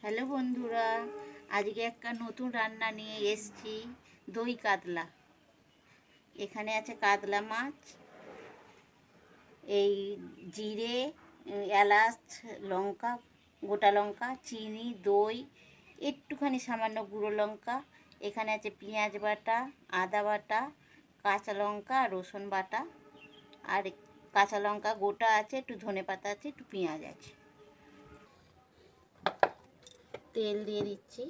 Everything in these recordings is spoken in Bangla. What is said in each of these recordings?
হ্যালো বন্ধুরা, আজকে একটা নতুন রান্না নিয়ে এসেছি, দই কাতলা। এখানে আছে কাতলা মাছ, এই জিরে, এলাচ, লঙ্কা, গোটা লঙ্কা, চিনি, দই, একটুখানি সামান্য গুঁড়ো লঙ্কা। এখানে আছে পেঁয়াজ বাটা, আদা বাটা, কাঁচা লঙ্কা, রসুন বাটা, আর কাঁচা লঙ্কা গোটা আছে, একটু ধনেপাতা আছে, একটু পেঁয়াজ আছে। তেল দিয়ে দিচ্ছি।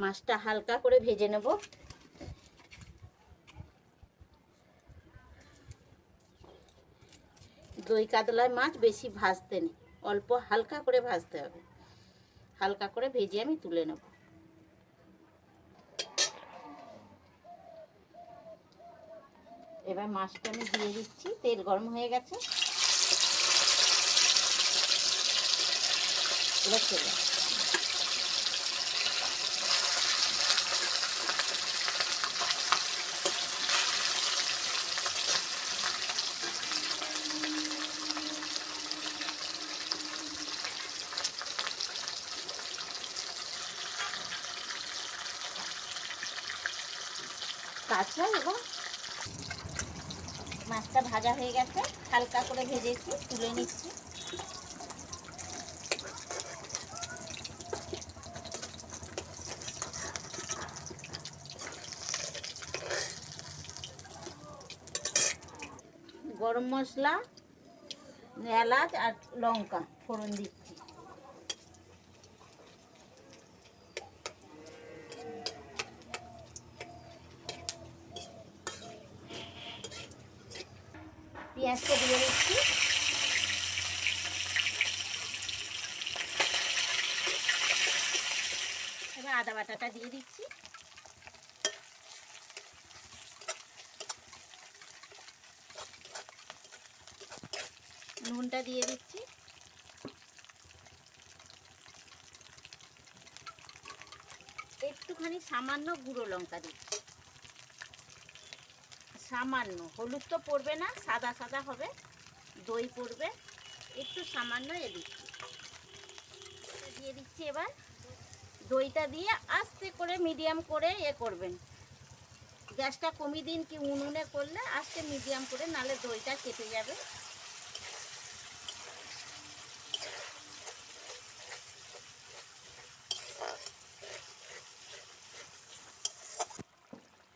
মাছটা হালকা করে ভেজে নেব। দই কাতলার মাছ বেশি ভাজতে নেই, অল্প হালকা করে ভাজতে হবে। হালকা করে ভেজে আমি তুলে নেব। এবার মাছটা আমি দিয়ে দিচ্ছি। তেল গরম হয়ে গেছে, এবার চলে কাঁচা। এবং মাছটা ভাজা হয়ে গেছে, হালকা করে ভেজেছি, তুলে নিচ্ছি। গরম মশলা, এলাচ আর লঙ্কা ফোড়ন দিচ্ছি। পেঁয়াজটা দিয়ে দিচ্ছি। এবার আদা বাটাটা দিয়ে দিচ্ছি। নুনটা দিয়ে দিচ্ছি। একটুখানি সামান্য গুঁড়ো লঙ্কা দিচ্ছি, সামান্য। হলুদ তো পড়বে না, সাদা সাদা হবে। দই পড়বে, একটু সামান্য দিচ্ছি। দিয়ে দিচ্ছি। এবার দইটা দিয়ে আস্তে করে মিডিয়াম করে করবেন। গ্যাসটা কমিয়ে দিন, কি উনুনে করলে আস্তে মিডিয়াম করে, নালে দইটা কেটে যাবে।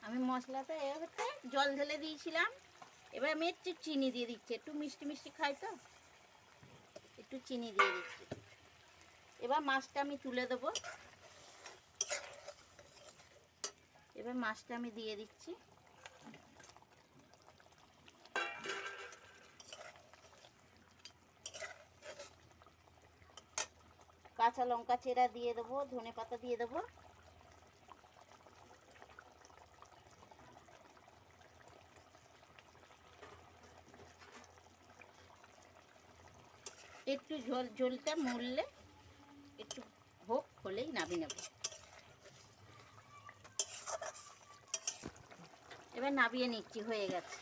আমি মশলাটা এবারে জল ঢেলে দিয়েছিলাম। এবার আমি একটু চিনি দিয়ে দিচ্ছি, একটু মিষ্টি মিষ্টি খাই তো, একটু চিনি দিয়ে দিচ্ছি। এবার মাছটা আমি তুলে দেবো। এবার মাছটা আমি দিয়ে দিচ্ছি। কাঁচা লঙ্কা চেরা দিয়ে দেবো, ধনেপাতা দিয়ে দেবো। একটু ঝোলটা মরলে, একটু হোক, হলেই নামিয়ে নেব। এবার নামিয়ে নিচ্ছি, হয়ে গেছে।